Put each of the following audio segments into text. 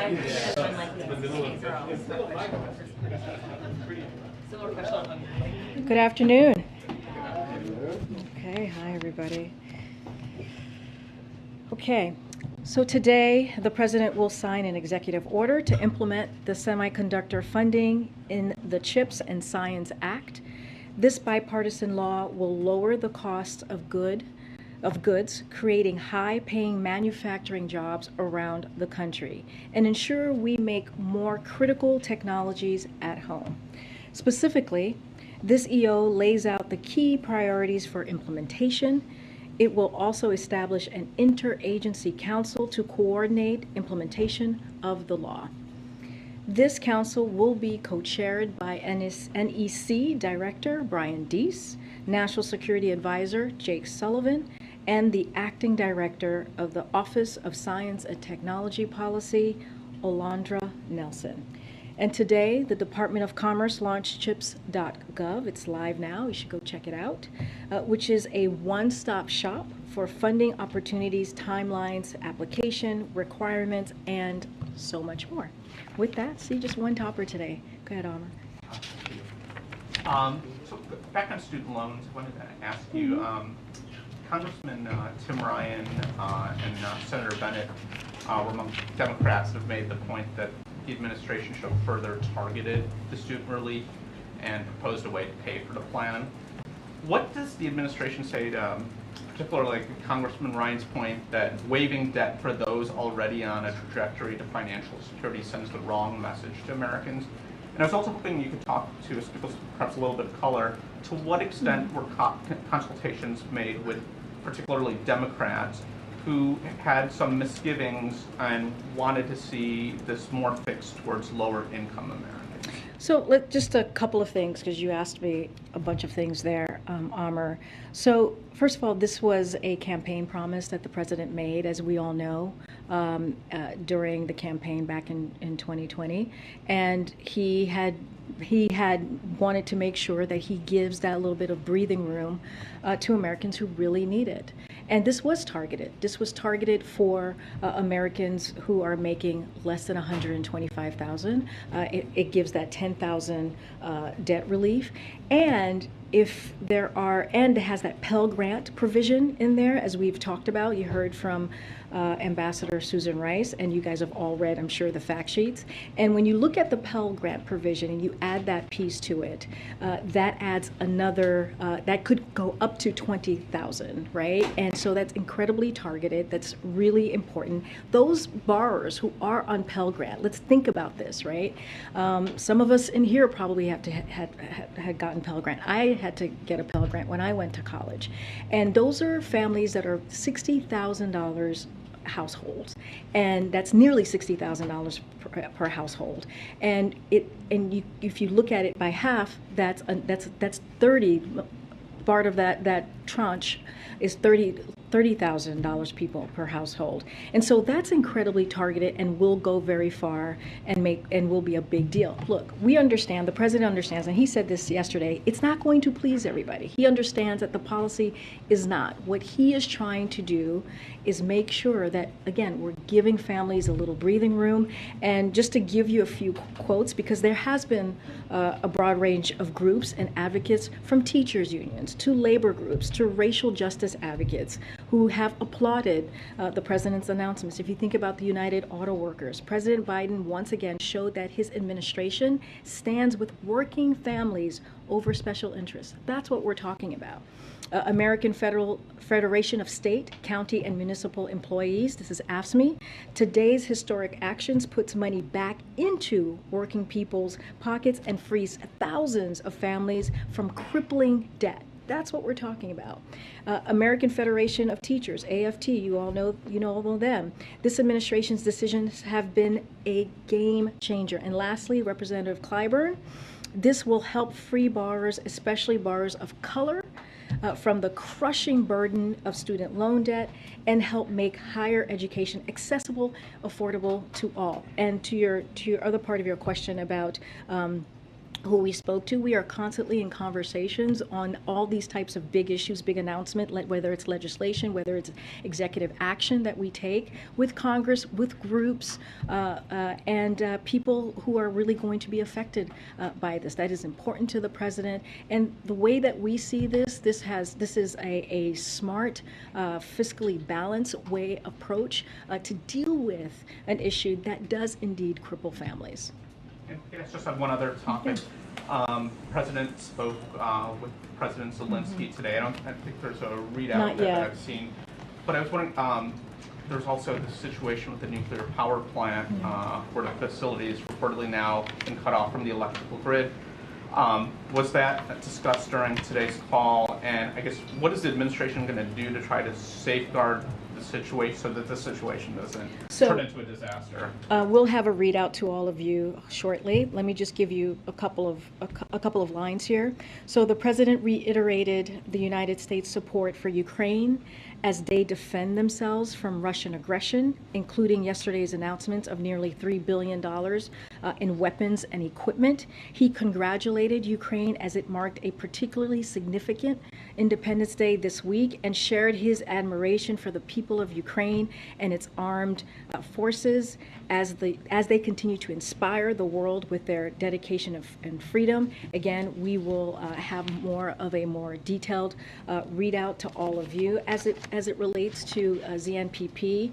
I have unlikely girls. Good afternoon. Okay, hi everybody. Okay, so today the President will sign an executive order to implement the semiconductor funding in the CHIPS and Science Act. This bipartisan law will lower the cost of goods, creating high-paying manufacturing jobs around the country, and ensure we make more critical technologies at home. Specifically, this EO lays out the key priorities for implementation. It will also establish an interagency council to coordinate implementation of the law. This council will be co-chaired by NEC Director Brian Deese, National Security Advisor Jake Sullivan, and the Acting Director of the Office of Science and Technology Policy, Olandra Nelson. And today, the Department of Commerce launched chips.gov. It's live now. You should go check it out, which is a one-stop shop for funding opportunities, timelines, application, requirements, and so much more. With that, see just one topper today. Go ahead, Amr. So back on student loans, I wanted to ask you, Congressman Tim Ryan and Senator Bennett were among Democrats that have made the point that the administration should have further targeted the student relief and proposed a way to pay for the plan. What does the administration say to, particularly like Congressman Ryan's point, that waiving debt for those already on a trajectory to financial security sends the wrong message to Americans? And I was also hoping you could talk to us, give us perhaps a little bit of color, to what extent were consultations made with particularly Democrats who had some misgivings and wanted to see this more fixed towards lower income Americans? So just a couple of things, because you asked me a bunch of things there, Amr. So first of all, this was a campaign promise that the president made, as we all know, during the campaign back in 2020. And he had wanted to make sure that he gives that little bit of breathing room to Americans who really need it. And this was targeted. This was targeted for Americans who are making less than $125,000. It gives that $10,000 debt relief. And if there are, and it has that Pell Grant provision in there, as we've talked about. You heard from Ambassador Susan Rice, and you guys have all read, I'm sure, the fact sheets. And when you look at the Pell Grant provision and you add that piece to it, that adds another, that could go up to $20,000, right? And so that's incredibly targeted. That's really important. Those borrowers who are on Pell Grant, let's think about this, right? Some of us in here probably had gotten Pell Grant. I had to get a Pell Grant when I went to college. And those are families that are $60,000 households, and that's nearly $60,000 per household. And if you look at it by half, that's 30. Part of that tranche is $30,000 people per household, and so that's incredibly targeted and will go very far and will be a big deal. Look, we understand, the president understands, and he said this yesterday, it's not going to please everybody. He understands that the policy is not. What he is trying to do is make sure that, again, we're giving families a little breathing room. And just to give you a few quotes, because there has been a broad range of groups and advocates, from teachers unions to labor groups to racial justice advocates, who have applauded the president's announcements. If you think about the United Auto Workers, President Biden once again showed that his administration stands with working families over special interests. That's what we're talking about. American Federation of State, County, and Municipal Employees, this is AFSCME. Today's historic actions puts money back into working people's pockets and frees thousands of families from crippling debt. That's what we're talking about. American Federation of Teachers, AFT, you all know them. This administration's decisions have been a game changer. And lastly, Representative Clyburn, this will help free borrowers, especially borrowers of color, from the crushing burden of student loan debt, and help make higher education accessible, affordable to all. And to your other part of your question about who we spoke to. We are constantly in conversations on all these types of big issues, big announcement, whether it's legislation, whether it's executive action that we take with Congress, with groups, and people who are really going to be affected by this. That is important to the president. And the way that we see this is a smart, fiscally balanced approach to deal with an issue that does indeed cripple families. I just have one other topic. President spoke with President Zelensky today. I think there's a readout that I've seen. But I was wondering, there's also the situation with the nuclear power plant where the facility is reportedly now been cut off from the electrical grid. Was that discussed during today's call? And I guess, what is the administration going to do to try to safeguard the situation so that the situation doesn't turn into a disaster? We'll have a readout to all of you shortly. Let me just give you a couple of lines here. So the president reiterated the United States support for Ukraine as they defend themselves from Russian aggression, including yesterday's announcement of nearly $3 billion in weapons and equipment. He congratulated Ukraine as it marked a particularly significant Independence Day this week and shared his admiration for the people of Ukraine and its armed forces as they continue to inspire the world with their dedication and freedom. Again, we will have more detailed readout to all of you as it relates to ZNPP.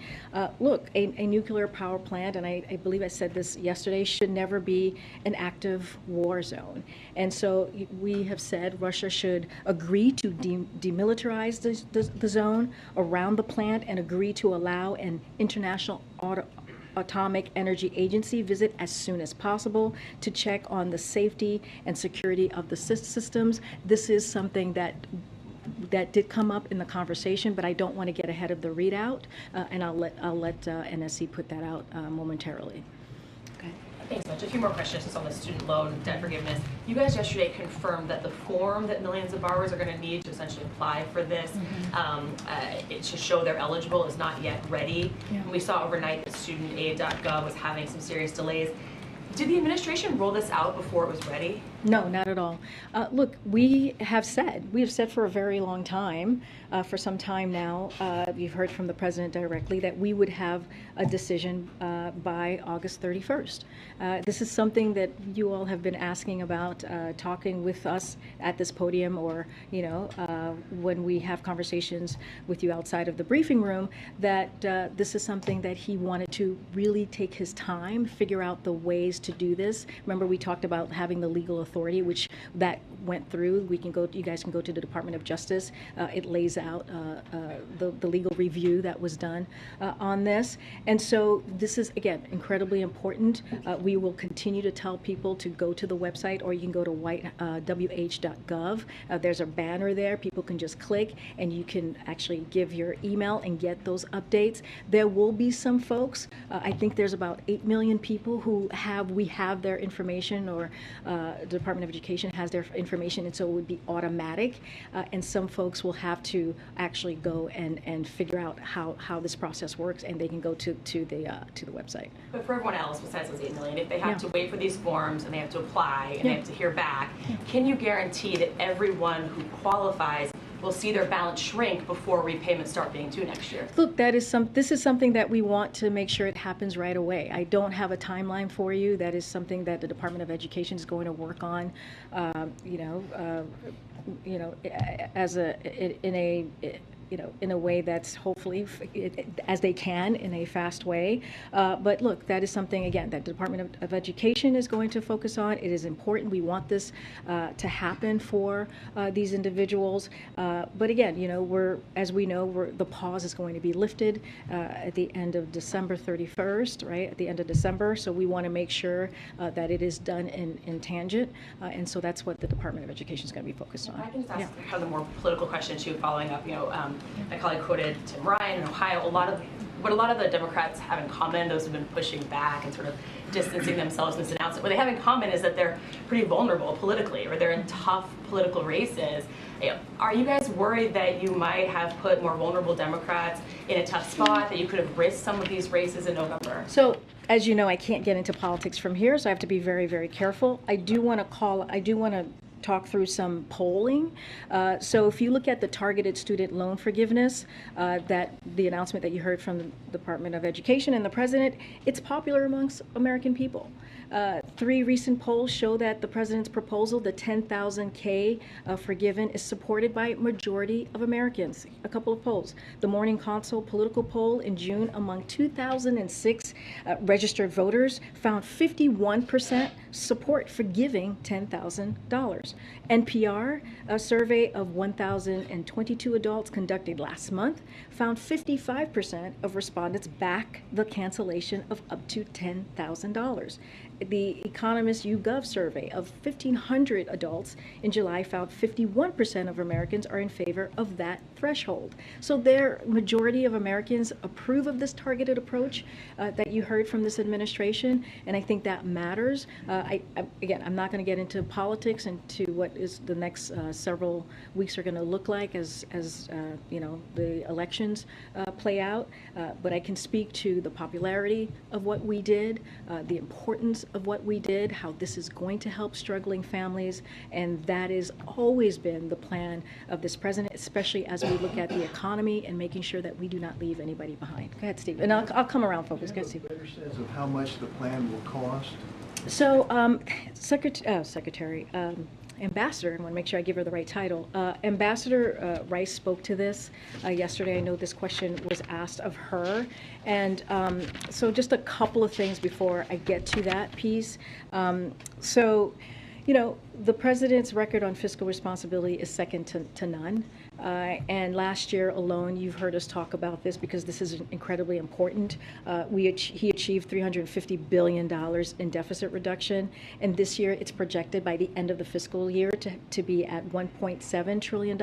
Look, a nuclear power plant, and I believe I said this yesterday, should never be an active war zone. And so we have said Russia should agree to demilitarize the zone around the plant and agree to allow an international Atomic Energy Agency visit as soon as possible to check on the safety and security of the systems. This is something that did come up in the conversation, but I don't want to get ahead of the readout, and I'll let NSC put that out momentarily. Okay. Thanks so much. A few more questions just on the student loan debt forgiveness. You guys yesterday confirmed that the form that millions of borrowers are going to need to essentially apply for this, it to show they're eligible, is not yet ready. Yeah. We saw overnight that studentaid.gov was having some serious delays. Did the administration roll this out before it was ready? No, not at all. Look, we have said for a very long time, for some time now, you've heard from the president directly, that we would have a decision by August 31st. This is something that you all have been asking about, talking with us at this podium, or when we have conversations with you outside of the briefing room, that this is something that he wanted to really take his time, figure out the ways to do this. Remember, we talked about having the legal authority, which that went through. You guys can go to the Department of Justice. It lays out the legal review that was done on this. And so this is, again, incredibly important. We will continue to tell people to go to the website, or you can go to wh.gov. There's a banner there. People can just click, and you can actually give your email and get those updates. There will be some folks, I think there's about 8 million people who we have their information, or the Department of Education has their information, and so it would be automatic. And some folks will have to actually go and figure out how this process works, and they can go to the website. But for everyone else besides those 8 million, if they have to wait for these forms and they have to apply and they have to hear back, can you guarantee that everyone who qualifies will see their balance shrink before repayments start being due next year? Look, this is something that we want to make sure it happens right away. I don't have a timeline for you. That is something that the Department of Education is going to work on, in a way that's hopefully, as they can, in a fast way. But look, that is something, again, that the Department of Education is going to focus on. It is important. We want this to happen for these individuals. But again, as we know, the pause is going to be lifted at the end of December 31st, right? At the end of December. So we want to make sure that it is done in tangent. And so that's what the Department of Education is going to be focused on. I can just ask kind of the more political question too, following up, my colleague quoted Tim Ryan in Ohio. What a lot of the Democrats have in common, those who've been pushing back and sort of distancing themselves from this announcement, what they have in common is that they're pretty vulnerable politically, or they're in tough political races. Are you guys worried that you might have put more vulnerable Democrats in a tough spot, that you could have risked some of these races in November? So as you know, I can't get into politics from here, so I have to be very, very careful. I do want to talk through some polling. So if you look at the targeted student loan forgiveness, that the announcement that you heard from the Department of Education and the President, it's popular amongst American people. 3 recent polls show that the President's proposal, the 10,000 K forgiven, is supported by majority of Americans. A couple of polls. The Morning Consult political poll in June among 2,006 registered voters found 51% support for giving $10,000. NPR, a survey of 1,022 adults conducted last month, found 55% of respondents back the cancellation of up to $10,000. The Economist YouGov survey of 1,500 adults in July found 51% of Americans are in favor of that threshold. So their majority of Americans approve of this targeted approach that you heard from this administration, and I think that matters. Again, I'm not going to get into politics and to what is the next several weeks are going to look like as the elections play out, but I can speak to the popularity of what we did, the importance of what we did, how this is going to help struggling families, and that has always been the plan of this president, especially as we look at the economy and making sure that we do not leave anybody behind. Go ahead, Steve, and I'll come around, folks. Go ahead, Steve. Do you have a better sense of how much the plan will cost? So, Ambassador, I want to make sure I give her the right title. Ambassador Rice spoke to this yesterday. I know this question was asked of her. And so just a couple of things before I get to that piece. The president's record on fiscal responsibility is second to none. And last year alone, you've heard us talk about this because this is incredibly important. He achieved $350 billion in deficit reduction, and this year it's projected by the end of the fiscal year to be at $1.7 trillion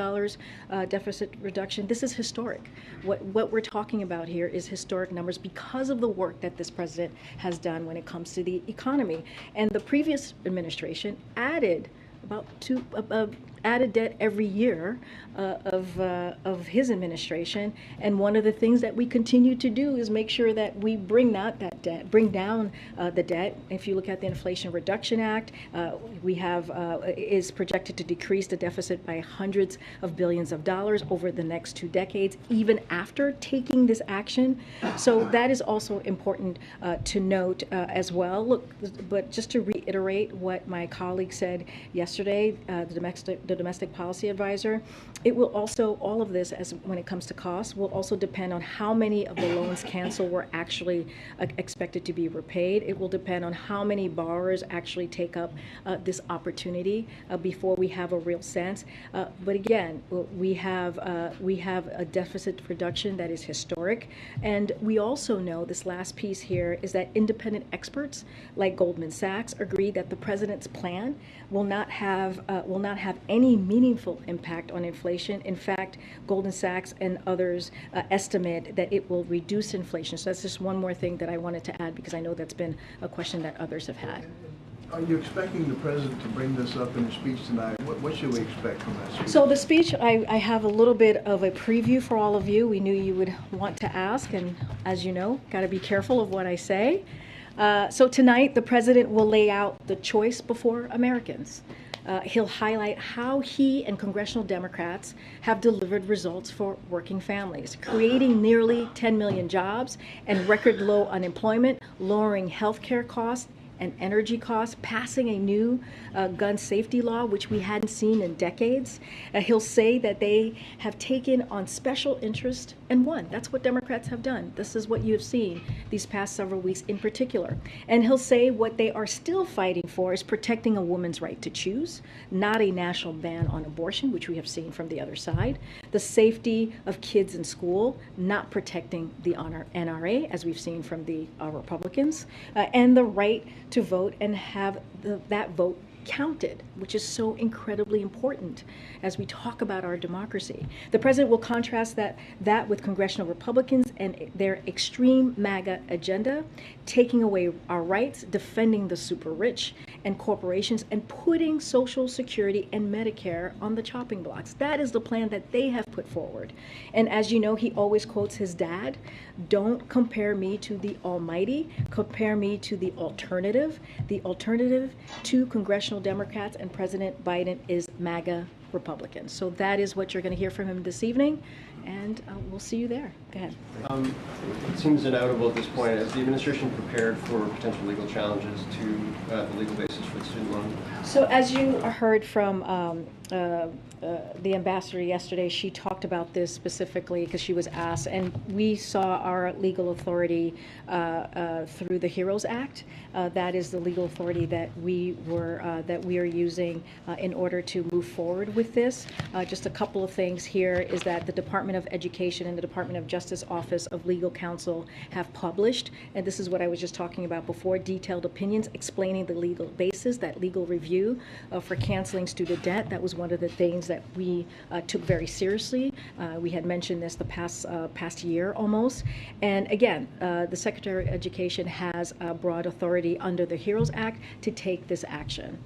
deficit reduction. This is historic. What we're talking about here is historic numbers because of the work that this president has done when it comes to the economy. And the previous administration added added debt every year of his administration, and one of the things that we continue to do is make sure that we bring down the debt. If you look at the Inflation Reduction Act, we have is projected to decrease the deficit by hundreds of billions of dollars over the next 2 decades, even after taking this action. So that is also important to note as well. Look, but just to reiterate what my colleague said yesterday, the domestic policy advisor, it will also, all of this, as when it comes to costs, will also depend on how many of the loans canceled were actually expected to be repaid. It will depend on how many borrowers actually take up this opportunity before we have a real sense. But again, we have a deficit reduction that is historic, and we also know this last piece here is that independent experts like Goldman Sachs agree that the president's plan will not have any meaningful impact on inflation. In fact, Goldman Sachs and others estimate that it will reduce inflation. So that's just one more thing that I wanted to add because I know that's been a question that others have had. Are you expecting the president to bring this up in his speech tonight? What should we expect from that speech? So the speech, I have a little bit of a preview for all of you. We knew you would want to ask, and as you know, got to be careful of what I say. So tonight, the president will lay out the choice before Americans. He'll highlight how he and congressional Democrats have delivered results for working families, creating nearly 10 million jobs and record low unemployment, lowering health care costs and energy costs, passing a new gun safety law, which we hadn't seen in decades. He'll say that they have taken on special interest and won. That's what Democrats have done. This is what you have seen these past several weeks in particular. And he'll say what they are still fighting for is protecting a woman's right to choose, not a national ban on abortion, which we have seen from the other side, the safety of kids in school, not protecting the NRA, as we've seen from the Republicans, and the right to vote and have that vote counted, which is so incredibly important as we talk about our democracy. The president will contrast that with congressional Republicans and their extreme MAGA agenda, taking away our rights, defending the super rich and corporations, and putting Social Security and Medicare on the chopping blocks. That is the plan that they have put forward. And as you know, he always quotes his dad, "Don't compare me to the almighty, compare me to the alternative." The alternative to congressional Democrats and President Biden is MAGA Republicans. So that is what you're going to hear from him this evening, and we'll see you there. Go ahead. It seems inevitable at this point. Is the administration prepared for potential legal challenges to the legal basis for the student loan? So as you heard from the ambassador yesterday, she talked about this specifically because she was asked, and we saw our legal authority through the HEROES Act. That is the legal authority that we are using in order to move forward with this. Just a couple of things here is that the Department of Education and the Department of Justice Office of Legal Counsel have published, and this is what I was just talking about before, detailed opinions explaining the legal basis, that legal review for canceling student debt. That was one of the things that we took very seriously. We had mentioned this the past year almost. And again, the Secretary of Education has broad authority under the HEROES Act to take this action.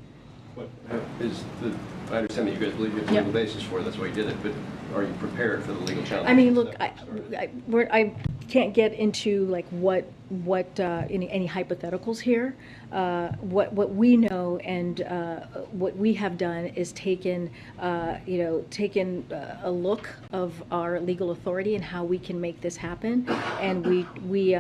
I understand that you guys believe you have a legal basis for it, that's why you did it, but are you prepared for the legal challenges? I mean, look, I can't get into like what any hypotheticals here. What we know and what we have done is taken a look of our legal authority and how we can make this happen, and we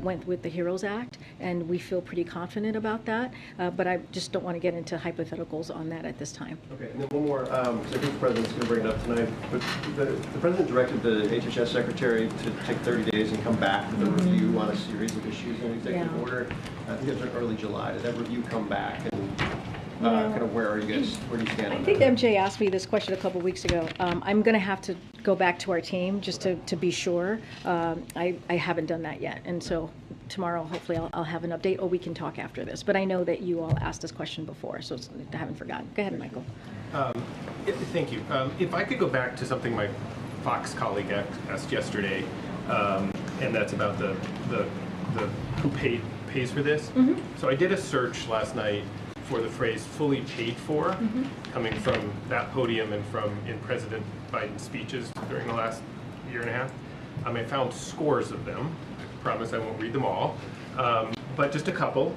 went with the HEROES Act, and we feel pretty confident about that. But I just don't want to get into hypotheticals on that at this time. Okay, and then one more, because I think the president's going to bring it up tonight, but the president directed the HHS secretary to take 30 days and come back with a review on a series of issues in executive order. I think it was early July. Did that review come back, and kind of where do you stand on that? I think MJ asked me this question a couple weeks ago. I'm going to have to go back to our team just to be sure. I haven't done that yet, and so tomorrow hopefully I'll have an update, or we can talk after this. But I know that you all asked this question before, so I haven't forgotten. Go ahead, Michael. Thank you. If I could go back to something my Fox colleague asked yesterday, and that's about the who pays for this. Mm-hmm. So I did a search last night for the phrase "fully paid for," coming from that podium and from in President Biden's speeches during the last year and a half. I found scores of them. I promise I won't read them all, but just a couple.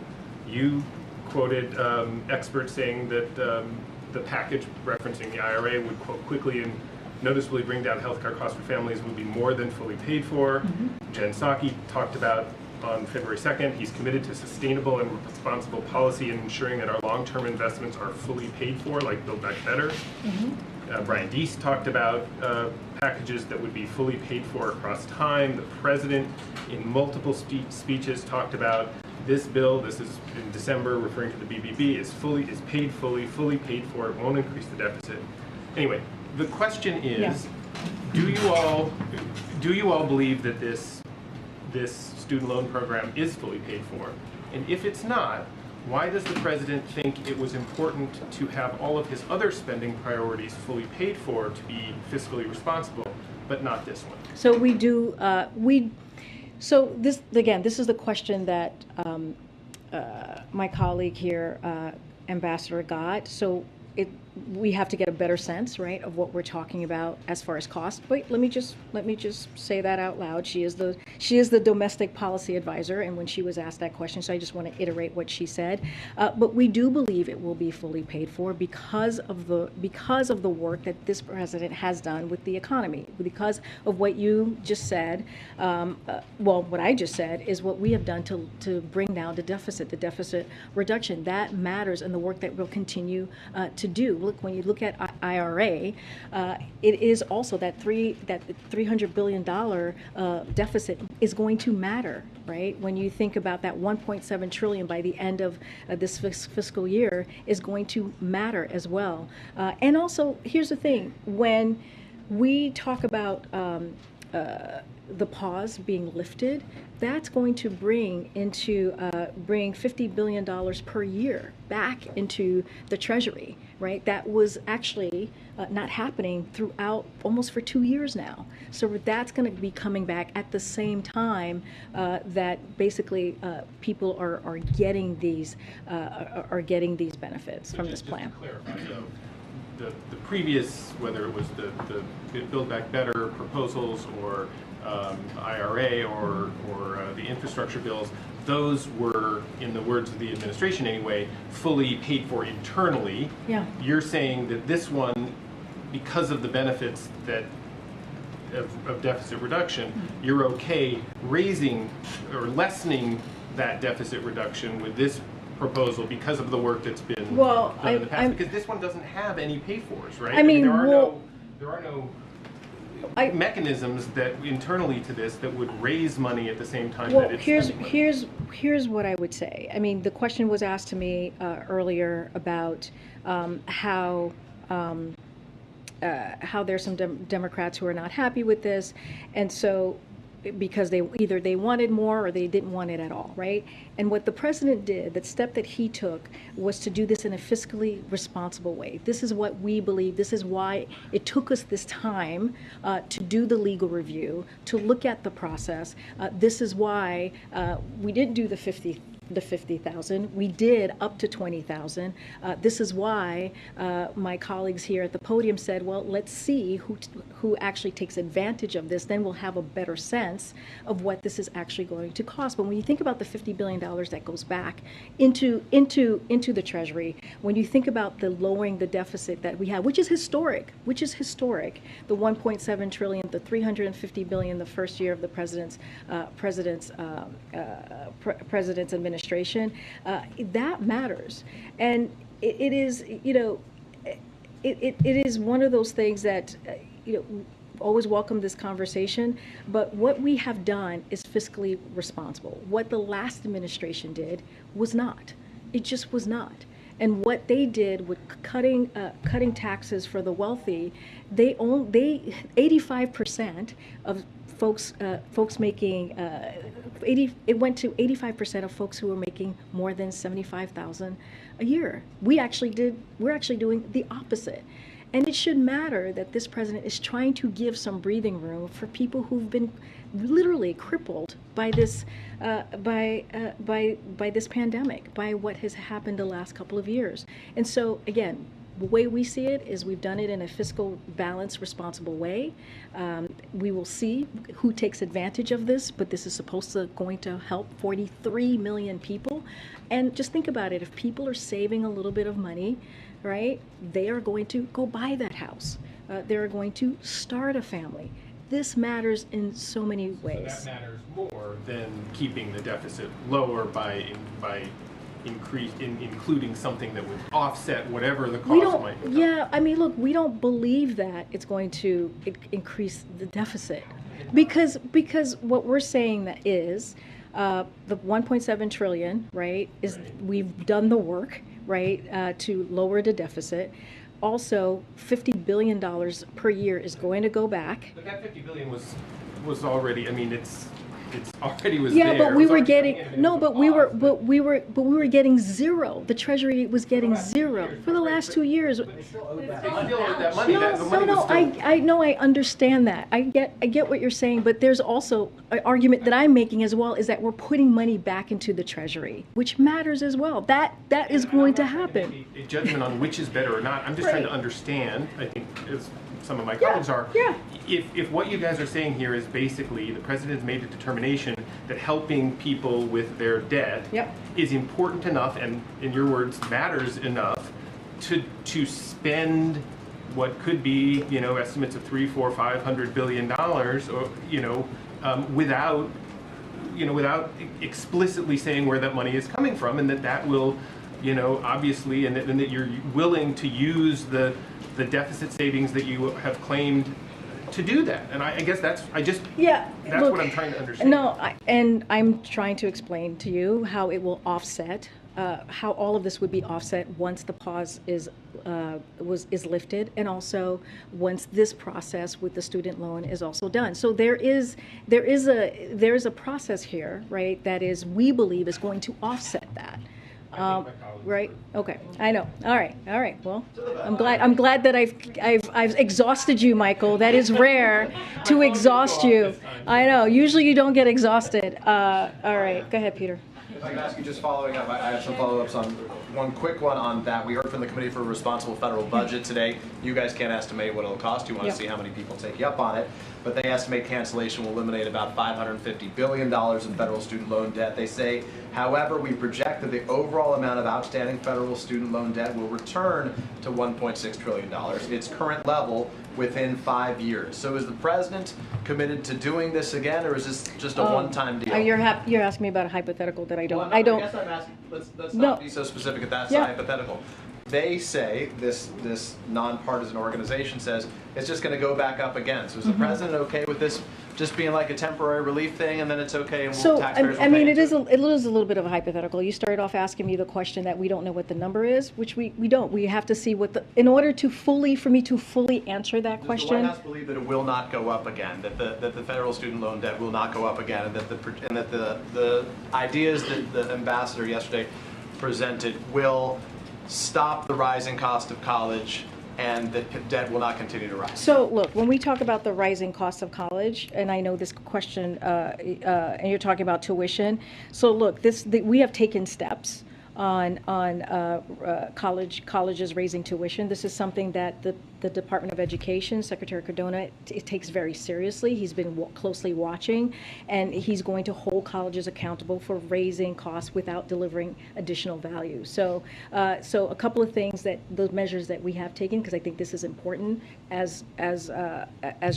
You quoted experts saying that the package referencing the IRA would, quote, quickly and noticeably bring down healthcare costs for families, would be more than fully paid for. Mm-hmm. Jen Psaki talked about on February 2nd, he's committed to sustainable and responsible policy and ensuring that our long-term investments are fully paid for, like Build Back Better. Mm-hmm. Brian Deese talked about packages that would be fully paid for across time. The president, in multiple speeches, talked about this bill. This is in December, referring to the BBB, is paid fully paid for. It won't increase the deficit. Anyway, the question is, do you all believe that this student loan program is fully paid for? And if it's not, why does the president think it was important to have all of his other spending priorities fully paid for to be fiscally responsible, but not this one? So we do, so this, again, this is the question that my colleague here, Ambassador, got. So we have to get a better sense, right, of what we're talking about as far as cost. But let me just say that out loud. She is the domestic policy advisor, and when she was asked that question, so I just want to iterate what she said. But we do believe it will be fully paid for because of the work that this president has done with the economy, because of what you just said. What I just said is what we have done to bring down the deficit reduction. That matters, and the work that we'll continue to do. Look, when you look at IRA, it is also that $300 billion deficit is going to matter, right? When you think about that $1.7 trillion by the end of this fiscal year is going to matter as well. And also, here's the thing: when we talk about the pause being lifted, that's going to bring $50 billion per year back into the Treasury, right? That was actually not happening throughout almost for 2 years now. So that's going to be coming back at the same time that basically people are getting these benefits from this plan. Just to clarify, though, the previous, whether it was the Build Back Better proposals or IRA or the infrastructure bills, those were, in the words of the administration anyway, fully paid for internally. Yeah. You're saying that this one, because of the benefits that of deficit reduction, you're okay raising or lessening that deficit reduction with this proposal because of the work that's been done in the past. Because this one doesn't have any pay-fors, right? I mean, there are no mechanisms that internally to this that would raise money at the same time that it's spending money. Here's what I would say. I mean, the question was asked to me earlier about how there's some Democrats who are not happy with this, and so because they wanted more or they didn't want it at all, right? And what the president did, the step that he took, was to do this in a fiscally responsible way. This is what we believe. This is why it took us this time to do the legal review, to look at the process. This is why we didn't do the 50,000. We did up to 20,000. This is why my colleagues here at the podium said, well, let's see who actually takes advantage of this. Then we'll have a better sense of what this is actually going to cost. But when you think about the $50 billion that goes back into the Treasury, when you think about the lowering the deficit that we have, which is historic, the 1.7 trillion, the 350 billion the first year of the president's administration, that matters. And it is, it is one of those things that, always welcome this conversation, but what we have done is fiscally responsible. What the last administration did was not. It just was not. And what they did with cutting taxes for the wealthy, 85% of folks making it went to 85% of folks who were making more than $75,000 a year. We're actually doing the opposite. And it should matter that this president is trying to give some breathing room for people who've been literally crippled by this this pandemic, by what has happened the last couple of years. And so again, the way we see it is we've done it in a fiscal balanced, responsible way. We will see who takes advantage of this, but this is going to help 43 million people. And just think about it, if people are saving a little bit of money, right, they are going to go buy that house. They're going to start a family. This matters in so many ways. So that matters more than keeping the deficit lower by including something that would offset whatever the cost might become. Yeah, I mean, look, we don't believe that it's going to increase the deficit, because what we're saying that is the 1.7 trillion, right? Is we've done the work, right, to lower the deficit. Also, $50 billion per year is going to go back. But that $50 billion was already. I mean, it's already was yeah, there. but we were getting we were getting zero. The Treasury was getting zero for the last 2 years. I know, I understand that. I get what you're saying, but there's also an argument that I'm making as well, is that we're putting money back into the Treasury, which matters as well. That is going to happen. A judgment on which is better or not. I'm just trying to understand. I think as some of my colleagues are. Yeah. If what you guys are saying here is basically the president's made a determination that helping people with their debt is important enough, and in your words, matters enough to spend what could be, estimates of $300, $400, $500 billion, or without explicitly saying where that money is coming from, and that will, obviously, and that you're willing to use the deficit savings that you have claimed to do that. And I guess that's what I'm trying to understand. No, and I'm trying to explain to you how it will offset how all of this would be offset once the pause is lifted, and also once this process with the student loan is also done. So there is a process here, right, that is, we believe, is going to offset that. Right? Okay. I know. All right. Well, I'm glad that I've exhausted you, Michael. That is rare to exhaust you. I know. Usually you don't get exhausted. All right. Go ahead, Peter. If I can ask you, just following up, I have some follow-ups on one quick one on that. We heard from the Committee for a Responsible Federal Budget today. You guys can't estimate what it'll cost. You want to see how many people take you up on it. But they estimate cancellation will eliminate about $550 billion in federal student loan debt. They say, however, we project that the overall amount of outstanding federal student loan debt will return to $1.6 trillion, its current level, within 5 years. So is the president committed to doing this again, or is this just a one-time deal? You're asking me about a hypothetical that I don't. Well, no, I don't. I guess I'm asking. Let's No. not be so specific if that's Yeah. hypothetical. They say this nonpartisan organization says it's just going to go back up again. So is the president okay with this just being like a temporary relief thing, and then it's okay, and So, taxpayers will I mean, pay it into is a little bit of a hypothetical. You started off asking me the question that we don't know what the number is, which we don't. We have to see in order to for me to fully answer that Does question. the White House believe that it will not go up again, that the federal student loan debt will not go up again, and that the ideas that the ambassador yesterday presented will stop the rising cost of college, and that debt will not continue to rise? So, look, when we talk about the rising cost of college, and I know this question, and you're talking about tuition. So, look, we have taken steps on colleges raising tuition. This is something that the Department of Education, Secretary Cardona, it takes very seriously. He's been closely watching, and he's going to hold colleges accountable for raising costs without delivering additional value. So a couple of things those measures that we have taken, because I think this is important as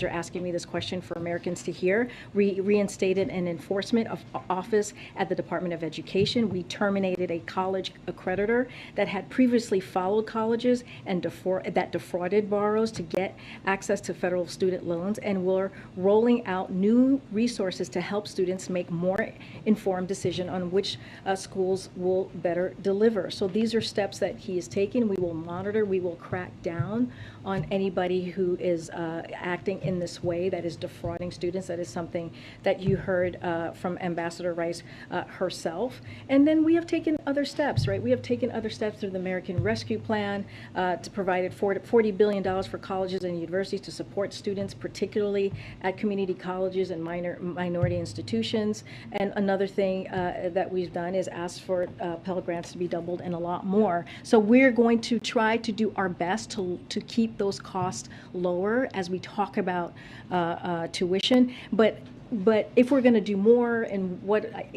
you're asking me this question for Americans to hear. We reinstated an enforcement office at the Department of Education. We terminated a college accreditor that had previously followed colleges and that defrauded borrowers to get access to federal student loans, and we're rolling out new resources to help students make more informed decision on which schools will better deliver. So these are steps that he has taken. We will monitor, we will crack down on anybody who is acting in this way, that is defrauding students. That is something that you heard from Ambassador Rice herself. And then we have taken other steps, right? We have taken other steps through the American Rescue Plan to provide $40 billion for colleges and universities to support students, particularly at community colleges and minority institutions. And another thing that we've done is ask for Pell Grants to be doubled and a lot more. So we're going to try to do our best to keep those costs lower as we talk about tuition. But if we're going to do more, and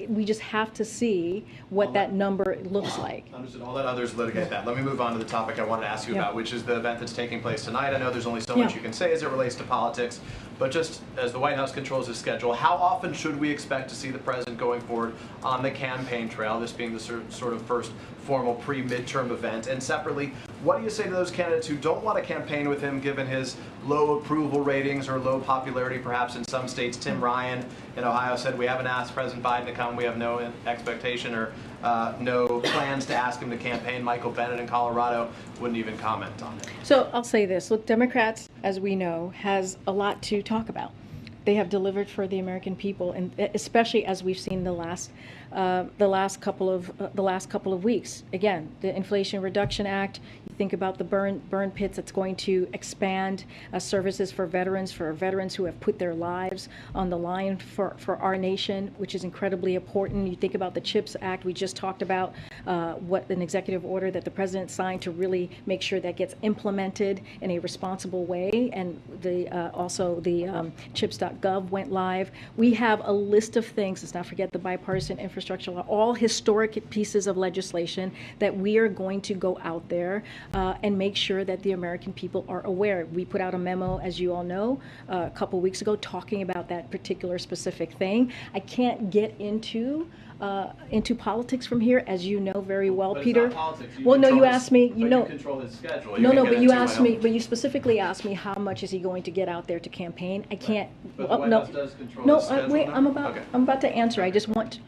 we just have to see what that number looks like. Understood. I'll let others litigate that. Let me move on to the topic I wanted to ask you about, which is the event that's taking place tonight. I know there's only so much you can say as it relates to politics, but just as the White House controls its schedule, how often should we expect to see the president going forward on the campaign trail, this being the sort of first formal pre-midterm event? And separately, what do you say to those candidates who don't want to campaign with him given his low approval ratings or low popularity perhaps in some states? Tim Ryan in Ohio said, we haven't asked President Biden to come, we have no expectation or no plans to ask him to campaign. Michael Bennet in Colorado wouldn't even comment on it. So I'll say this. Look, Democrats, as we know, has a lot to talk about. They have delivered for the American people, and especially as we've seen the last couple of weeks. Again, the Inflation Reduction Act. You think about the burn pits. That's going to expand services for veterans who have put their lives on the line for our nation, which is incredibly important. You think about the CHIPS Act. We just talked about what an executive order that the president signed to really make sure that gets implemented in a responsible way, and also the CHIPS.gov went live. We have a list of things. Let's not forget the bipartisan infrastructure law, all historic pieces of legislation that we are going to go out there and make sure that the American people are aware. We put out a memo, as you all know, a couple weeks ago talking about that particular specific thing. I can't get into into politics from here, as you know very well, But it's Peter. not politics. Well, no, control you his- asked me. but You know. you control his schedule. No, can no, get but you into asked it. me, but you specifically asked me how much is he going to get out there to campaign. I can't. But the White no, House does control no, his schedule wait. now? I'm Okay. about to answer.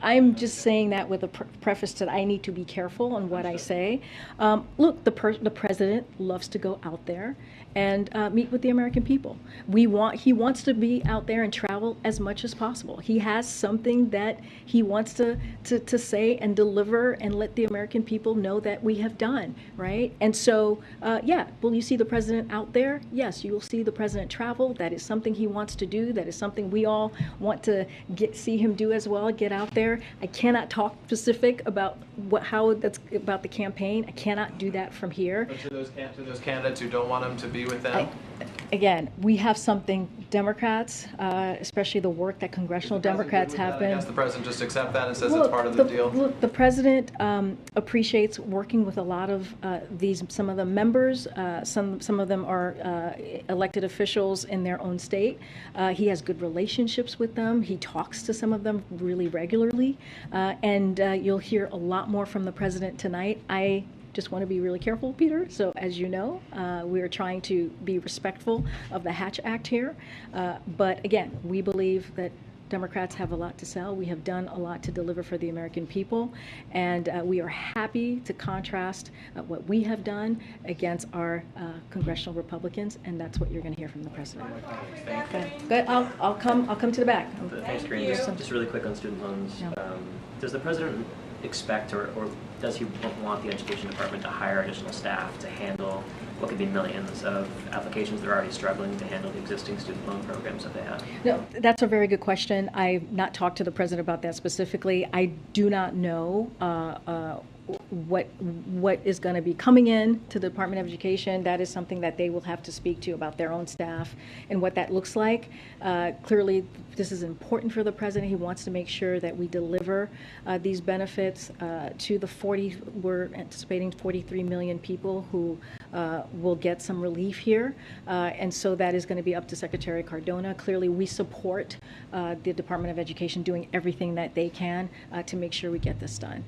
I'm just saying that with a preface that I need to be careful on what I say. Look, the president loves to go out there and meet with the American people. He wants to be out there and travel as much as possible. He has something that he wants to say and deliver and let the American people know that we have done, right? And so, will you see the president out there? Yes, you will see the president travel. That is something he wants to do. That is something we all want to see him do as well, get out there. I cannot talk specific about how that's about the campaign. I cannot do that from here. But to those candidates who don't want him to be with them, Again, we have something, Democrats, especially the work that congressional Democrats have I been. guess the president just accept that and says Look, it's part of the deal. Look, the president appreciates working with a lot of some of the members. Some of them are elected officials in their own state. He has good relationships with them. He talks to some of them really regularly, and you'll hear a lot more from the president tonight. I just want to be really careful, Peter. So as you know, we are trying to be respectful of the Hatch Act here. But again, we believe that Democrats have a lot to sell. We have done a lot to deliver for the American people. And we are happy to contrast what we have done against our congressional Republicans. And that's what you're going to hear from the president. Okay. Good. I'll come to the back. Thanks, Karine. Just really quick on student loans. Yeah. Does the president expect or does he want the education department to hire additional staff to handle what could be millions of applications that are already struggling to handle the existing student loan programs that they have? No, that's a very good question. I've not talked to the president about that specifically. I do not know what is going to be coming in to the Department of Education. That is something that they will have to speak to about their own staff and what that looks like. Clearly, this is important for the president. He wants to make sure that we deliver these benefits to the we're anticipating 43 million people who will get some relief here. And so that is going to be up to Secretary Cardona. Clearly, we support the Department of Education doing everything that they can to make sure we get this done.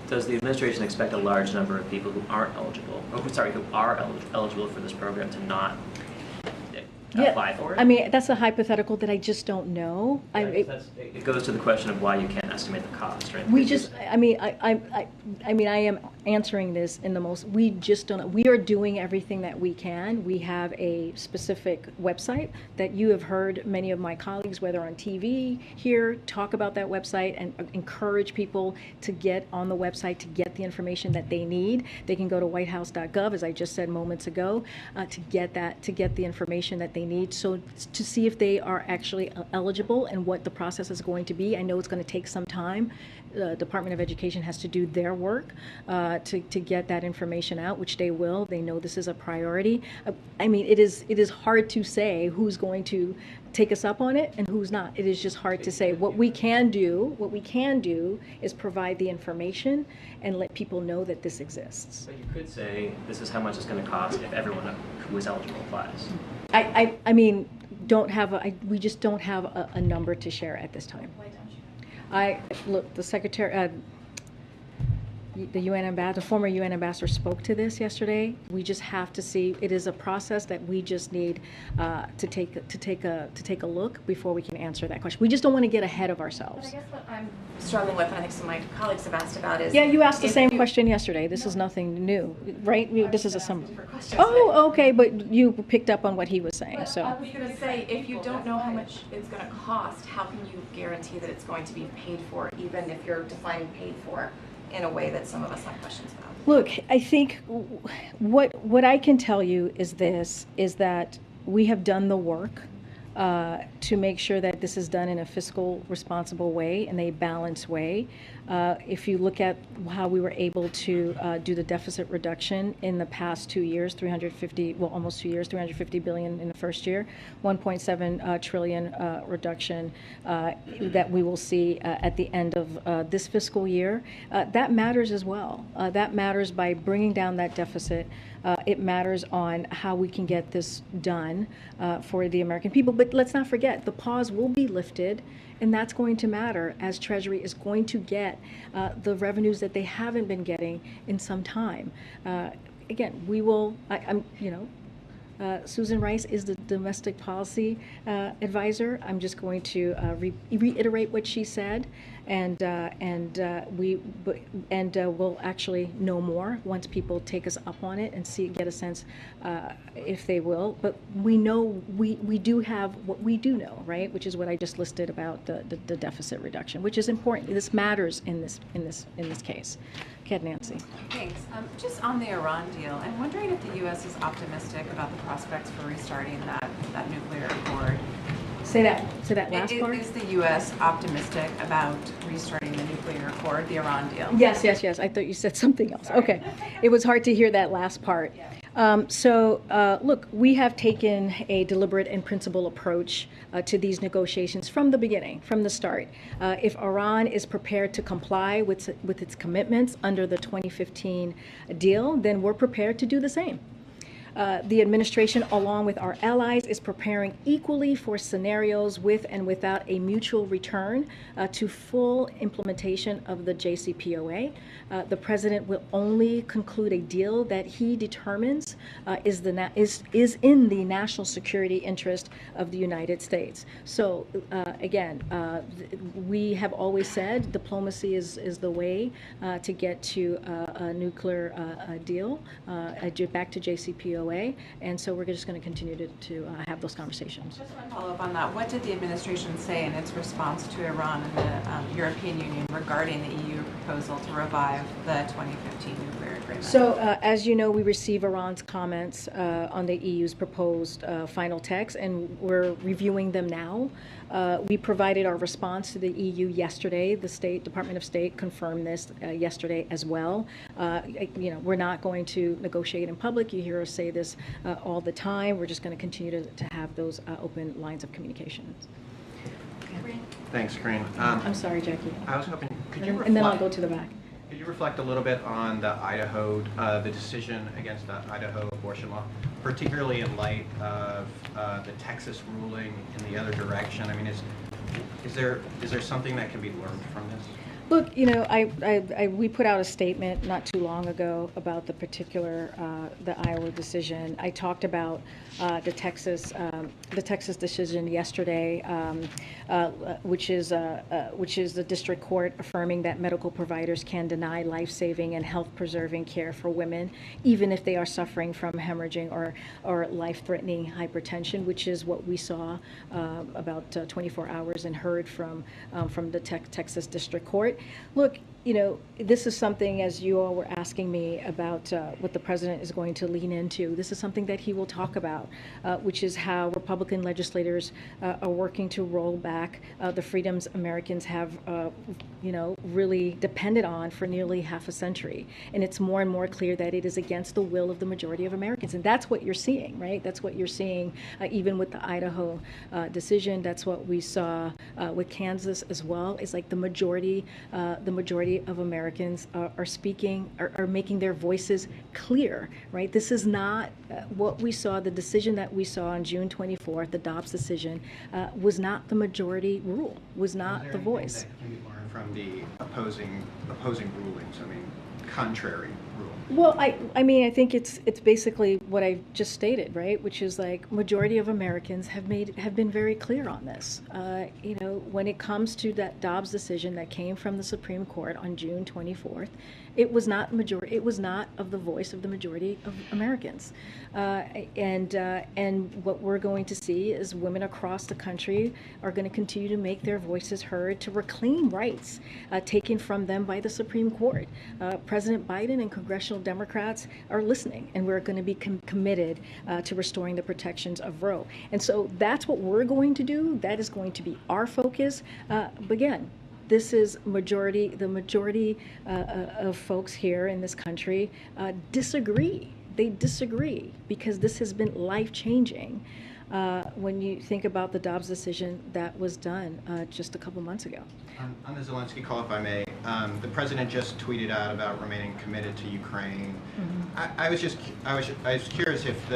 Does the administration expect a large number of people who aren't eligible, who are eligible for this program to not apply for it? I mean, that's a hypothetical that I just don't know. Yeah, it goes to the question of why you can't estimate the cost, right? I am answering this in the most, we just don't know. We are doing everything that we can. We have a specific website that you have heard many of my colleagues, whether on TV here, talk about that website and encourage people to get on the website to get the information that they need. They can go to whitehouse.gov, as I just said moments ago, to get the information that they need. So to see if they are actually eligible and what the process is going to be. I know it's going to take some time. The Department of Education has to do their work to get that information out, which they will. They know this is a priority. I mean, it is hard to say who's going to take us up on it and who's not. It is just hard to say. What we can do is provide the information and let people know that this exists. So you could say this is how much it's going to cost if everyone who is eligible applies. I mean, we just don't have a number to share at this time. Look, the secretary, the former UN ambassador spoke to this yesterday. We just have to see. It is a process that we just need to take a look before we can answer that question. We just don't want to get ahead of ourselves. But I guess what I'm struggling with, and I think some of my colleagues have asked about, is yeah, you asked the same question yesterday. This is nothing new, right? This is a summer. Oh, okay, but you picked up on what he was saying. But So I was going to say, if you don't know how much it's going to cost, how can you guarantee that it's going to be paid for, even if you're defining paid for in a way that some of us have questions about? Look, I think what I can tell you is that we have done the work to make sure that this is done in a fiscal responsible way, in a balanced way. If you look at how we were able to do the deficit reduction in the past 2 years, almost 2 years, 350 billion in the first year, 1.7 trillion reduction that we will see at the end of this fiscal year. That matters as well. That matters by bringing down that deficit. It matters on how we can get this done for the American people. But let's not forget, the pause will be lifted And that's going to matter as Treasury is going to get the revenues that they haven't been getting in some time. Again, we will, Susan Rice is the domestic policy advisor. I'm just going to reiterate what she said, and we'll actually know more once people take us up on it and get a sense if they will. But we know we do have what we do know, right? Which is what I just listed about the deficit reduction, which is important. This matters in this case. Go ahead, Nancy. Thanks. Just on the Iran deal, I'm wondering if the U.S. is optimistic about the prospects for restarting that nuclear accord. Say that last part. Is the U.S. optimistic about restarting the nuclear accord, the Iran deal? Yes. I thought you said something else. Sorry. Okay. It was hard to hear that last part. Look, we have taken a deliberate and principled approach to these negotiations from the beginning, from the start. If Iran is prepared to comply with its commitments under the 2015 deal, then we're prepared to do the same. The administration, along with our allies, is preparing equally for scenarios with and without a mutual return to full implementation of the JCPOA. The president will only conclude a deal that he determines is in the national security interest of the United States. So again, we have always said diplomacy is the way to get to a nuclear deal, back to JCPOA, and so we're just going to continue to have those conversations. Just one follow-up on that. What did the administration say in its response to Iran and the European Union regarding the EU proposal to revive the 2015 nuclear agreement? So, as you know, we receive Iran's comments on the EU's proposed final text, and we're reviewing them now. We provided our response to the EU yesterday. The Department of State confirmed this yesterday as well. We're not going to negotiate in public. You hear us say this all the time. We're just going to continue to have those open lines of communication. Okay. Thanks, Karine. I'm sorry, Jackie. I was hoping, could you reflect, and then I'll go to the back. Could you reflect a little bit on the Idaho, the decision against the Idaho abortion law, particularly in light of the Texas ruling in the other direction? I mean, is there something that can be learned from this? Look, we put out a statement not too long ago about the particular the Iowa decision. I talked about the Texas decision yesterday, which is the district court affirming that medical providers can deny life-saving and health-preserving care for women, even if they are suffering from hemorrhaging or life-threatening hypertension, which is what we saw about 24 hours and heard from the Texas district court. Look, this is something, as you all were asking me about what the president is going to lean into, this is something that he will talk about, which is how Republican legislators are working to roll back the freedoms Americans have, really depended on for nearly half a century. And it's more and more clear that it is against the will of the majority of Americans. And that's what you're seeing, right? That's what you're seeing even with the Idaho decision. That's what we saw with Kansas as well. It's like the majority of Americans are making their voices clear, right? This is not what we saw. The decision that we saw on June 24th, the Dobbs decision, was not the majority rule, was not the voice. That can be learned from the opposing rulings? I mean, contrary rule. Well, I mean, I think it's basically what I just stated, right? Which is like majority of Americans have been very clear on this. When it comes to that Dobbs decision that came from the Supreme Court on June 24th, it was not of the voice of the majority of Americans. And what we're going to see is women across the country are going to continue to make their voices heard to reclaim rights taken from them by the Supreme Court. President Biden and congressional Democrats are listening, and we're going to be committed to restoring the protections of Roe. And so that's what we're going to do. That is going to be our focus. But again, this is the majority of folks here in this country disagree. They disagree because this has been life-changing when you think about the Dobbs decision that was done just a couple months ago. On the Zelensky call, if I may, the president just tweeted out about remaining committed to Ukraine. Mm-hmm. I was curious if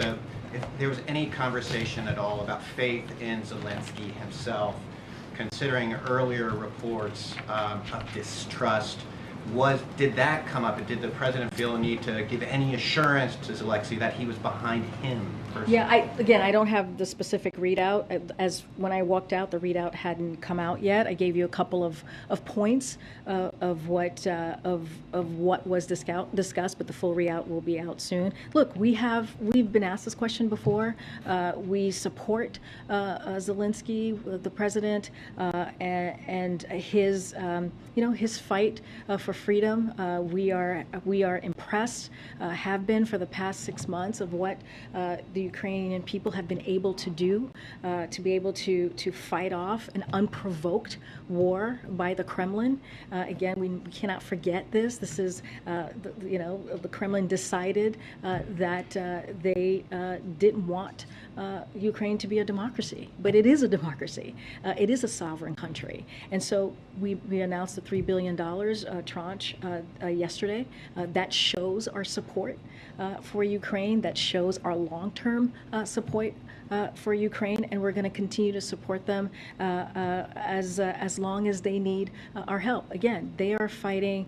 there was any conversation at all about faith in Zelensky himself, considering earlier reports of distrust, did that come up? Did the president feel a need to give any assurance to Zelensky that he was behind him personally? Yeah, I don't have the specific readout. As when I walked out, the readout hadn't come out yet. I gave you a couple of points of what was discussed, but the full readout will be out soon. Look, we've been asked this question before. We support Zelensky, the president, and his his fight for freedom. We are impressed, have been for the past 6 months, of what the Ukrainian people have been able to do, to be able to fight off an unprovoked war by the Kremlin. Again, we cannot forget this. This is, the Kremlin decided that they didn't want Ukraine to be a democracy, but it is a democracy. It is a sovereign country, and so we announced the $3 billion tranche yesterday. That shows our support for Ukraine. That shows our long-term support for Ukraine, and we're going to continue to support them as long as they need our help. Again, they are fighting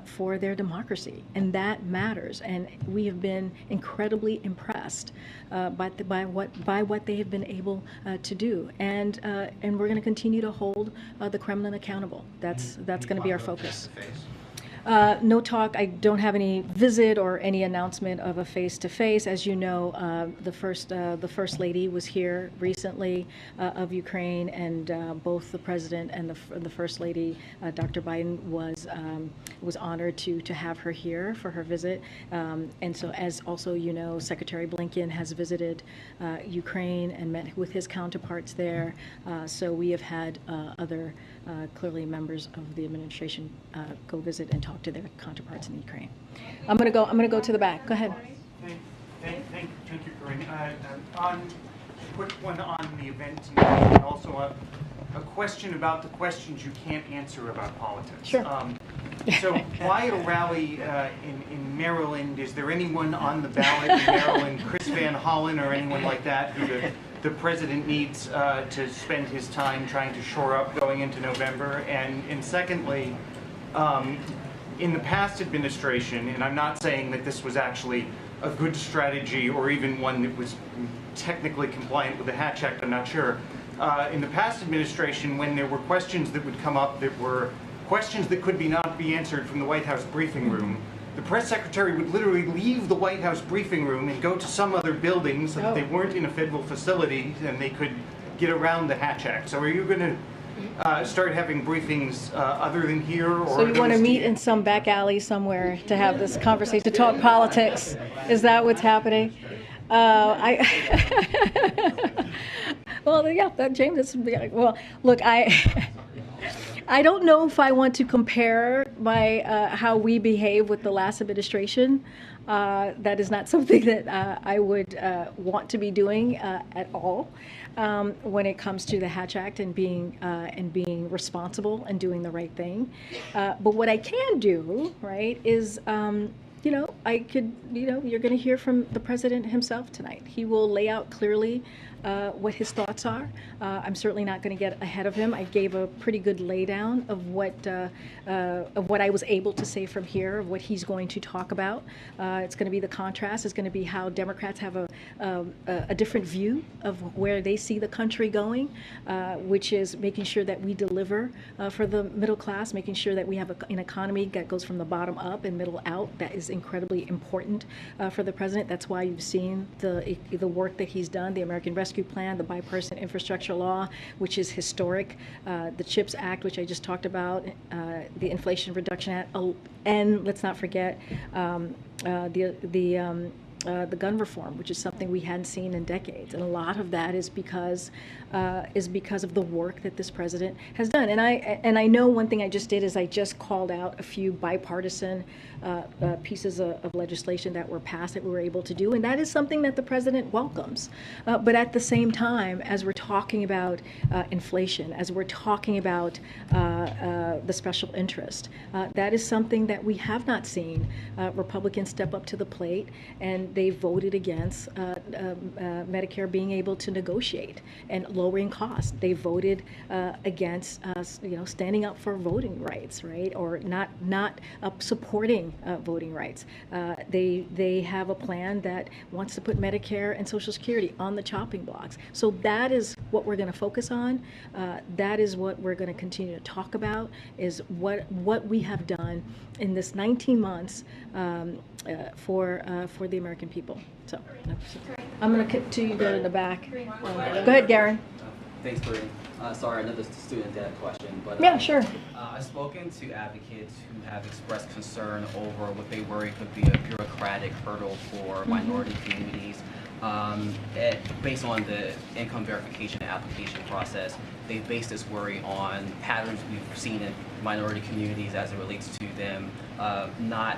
for their democracy, and that matters. And we have been incredibly impressed by what they have been able to do, and we're going to continue to hold the Kremlin accountable. That's going to be our focus. No talk. I don't have any visit or any announcement of a face-to-face. As you know, the first lady was here recently of Ukraine, and both the president and the first lady, Dr. Biden, was honored to have her here for her visit. And so, as also you know, Secretary Blinken has visited Ukraine and met with his counterparts there. So we have had other clearly members of the administration go visit and talk to their counterparts in Ukraine. I'm going to go to the back. Go ahead. Thank you, Karine. On a quick one on the event tonight, and also a question about the questions you can't answer about politics. Sure. So why a rally in Maryland? Is there anyone on the ballot in Maryland, Chris Van Hollen or anyone like that, who the president needs to spend his time trying to shore up going into November? And secondly, in the past administration, and I'm not saying that this was actually a good strategy or even one that was technically compliant with the Hatch Act, I'm not sure. In the past administration, when there were questions that would come up that were questions that could not be answered from the White House briefing room, the press secretary would literally leave the White House briefing room and go to some other building so that they weren't in a federal facility and they could get around the Hatch Act. So are you going to start having briefings other than here? Or so you want to meet in some back alley somewhere to have this conversation, to talk politics? Is that what's happening? Well, yeah, James. Well, look, I don't know if I want to compare by how we behave with the last administration. That is not something that I would want to be doing at all when it comes to the Hatch Act and being responsible and doing the right thing. But what I can do, right, is I could, you're going to hear from the president himself tonight. He will lay out clearly what his thoughts are. I'm certainly not going to get ahead of him. I gave a pretty good laydown of what I was able to say from here, of what he's going to talk about. It's going to be the contrast. It's going to be how Democrats have a different view of where they see the country going, which is making sure that we deliver for the middle class, making sure that we have an economy that goes from the bottom up and middle out. That is incredibly important for the president. That's why you've seen the work that he's done, the American Rescue Plan, the bipartisan infrastructure law, which is historic, the CHIPS Act, which I just talked about, the Inflation Reduction Act, and let's not forget the gun reform, which is something we hadn't seen in decades, and a lot of that is because of the work that this president has done. And I know one thing I just did is I just called out a few bipartisan pieces of legislation that were passed that we were able to do, and that is something that the president welcomes. But at the same time, as we're talking about inflation, as we're talking about the special interest, that is something that we have not seen Republicans step up to the plate and and they voted against Medicare being able to negotiate and lowering costs. They voted against standing up for voting rights, right, or not supporting voting rights. They have a plan that wants to put Medicare and Social Security on the chopping blocks. So that is what we're going to focus on. That is what we're going to continue to talk about, is what we have done in this 19 months for the American people. So I'm going to go to the back. Go ahead, Garen. Thanks, Karine. Sorry, another student debt question, but yeah, sure. I've spoken to advocates who have expressed concern over what they worry could be a bureaucratic hurdle for minority communities. Based on the income verification application process, they base this worry on patterns we've seen in minority communities as it relates to them not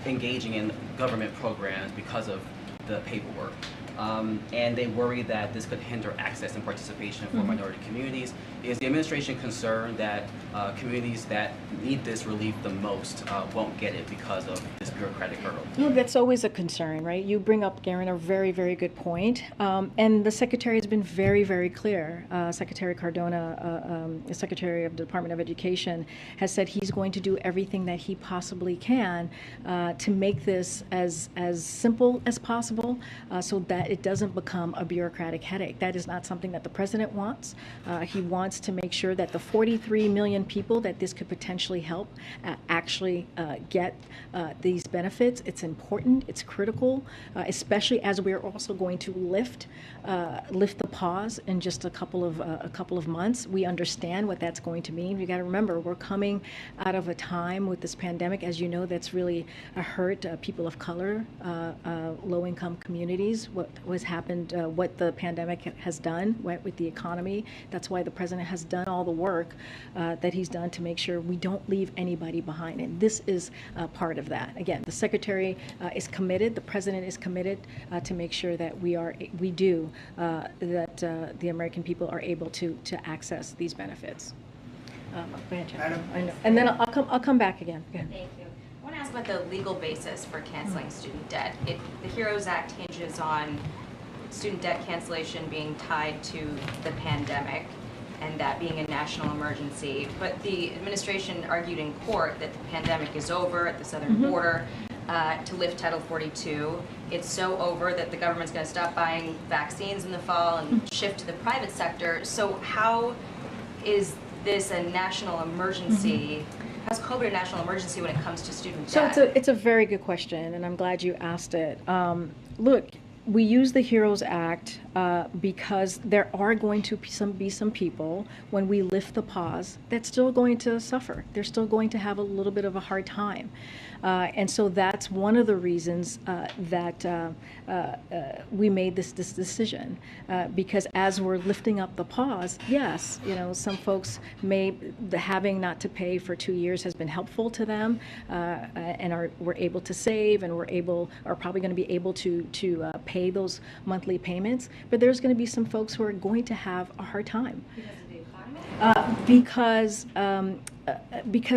engaging in government programs because of the paperwork. And they worry that this could hinder access and participation for minority communities. Is the administration concerned that communities that need this relief the most won't get it because of this bureaucratic hurdle? No, that's always a concern, right? You bring up, Garen, a very, very good point. And the Secretary has been very, very clear. Secretary Cardona, the Secretary of the Department of Education, has said he's going to do everything that he possibly can to make this as simple as possible so that it doesn't become a bureaucratic headache. That is not something that the President wants. He wants to make sure that the 43 million people that this could potentially help actually get these benefits. It's important, it's critical, especially as we're also going to lift the pause in just a couple of months. We understand what that's going to mean. We got to remember, we're coming out of a time with this pandemic, as you know, that's really hurt people of color, low-income communities. What the pandemic has done with the economy. That's why the President has done all the work that he's done to make sure we don't leave anybody behind. And this is part of that. Again, the Secretary is committed, the President is committed to make sure that the American people are able to access these benefits. Go ahead, Jen. I know. And then I'll come back again. Thank you. I want to ask about the legal basis for canceling student debt. The HEROES Act hinges on student debt cancellation being tied to the pandemic and that being a national emergency. But the administration argued in court that the pandemic is over at the southern border to lift Title 42. It's so over that the government's going to stop buying vaccines in the fall and shift to the private sector. So how is this a national emergency? How's COVID a national emergency when it comes to student debt? So it's a very good question, and I'm glad you asked it. Look, we use the HEROES Act because there are going to be some people, when we lift the pause, that's still going to suffer. They're still going to have a little bit of a hard time. And so that's one of the reasons that we made this decision. Because as we're lifting up the pause, yes, some folks having not to pay for 2 years has been helpful to them, and were able to save, and are probably going to be able to pay those monthly payments. But there's going to be some folks who are going to have a hard time. Because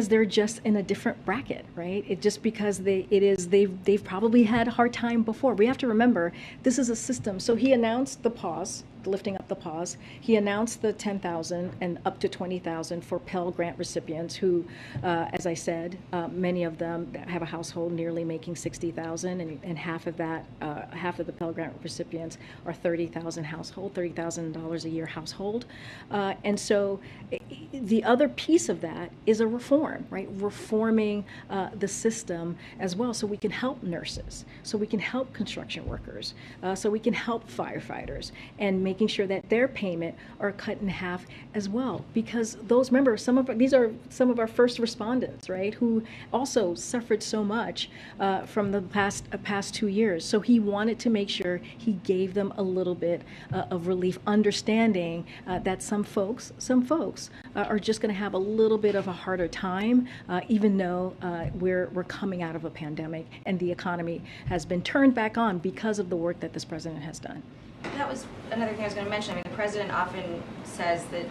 they're just in a different bracket, right? They've probably had a hard time before. We have to remember, this is a system. So he announced the pause, lifting up the pause. He announced the $10,000 and up to $20,000 for Pell Grant recipients who, as I said, many of them have a household nearly making $60,000, and half of the Pell Grant recipients are $30,000 a year household. And so the other piece of that is a reform, right? Reforming the system as well, so we can help nurses, so we can help construction workers, so we can help firefighters, and making sure that their payment are cut in half as well. Because remember, these are some of our first respondents, right, who also suffered so much from the past 2 years. So he wanted to make sure he gave them a little bit of relief, understanding that some folks are just going to have a little bit of a harder time, even though we're coming out of a pandemic and the economy has been turned back on because of the work that this President has done. That was another thing I was going to mention. I mean, the President often says that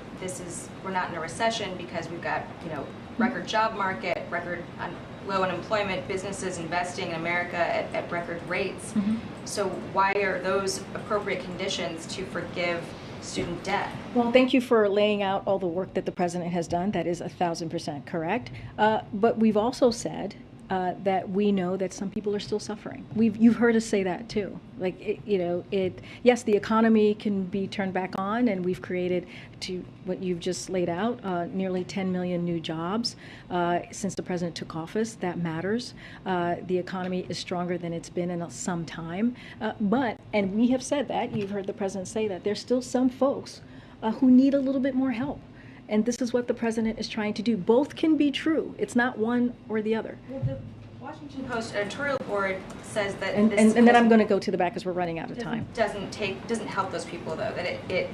we're not in a recession because we've got, record job market, record low unemployment, businesses investing in America at record rates. So why are those appropriate conditions to forgive student debt? Well, thank you for laying out all the work that the president has done. That is 1,000% correct. But we've also said that we know that some people are still suffering. You've heard us say that too. Like, yes, the economy can be turned back on, and we've created, to what you've just laid out, nearly 10 million new jobs since the president took office. That matters. The economy is stronger than it's been in some time. And we have said that, you've heard the president say that, there's still some folks who need a little bit more help. And this is what the president is trying to do. Both can be true. It's not one or the other. Well, the Washington Post editorial board says that and then I'm going to go to the back because we're running out of time. Doesn't help those people though. That it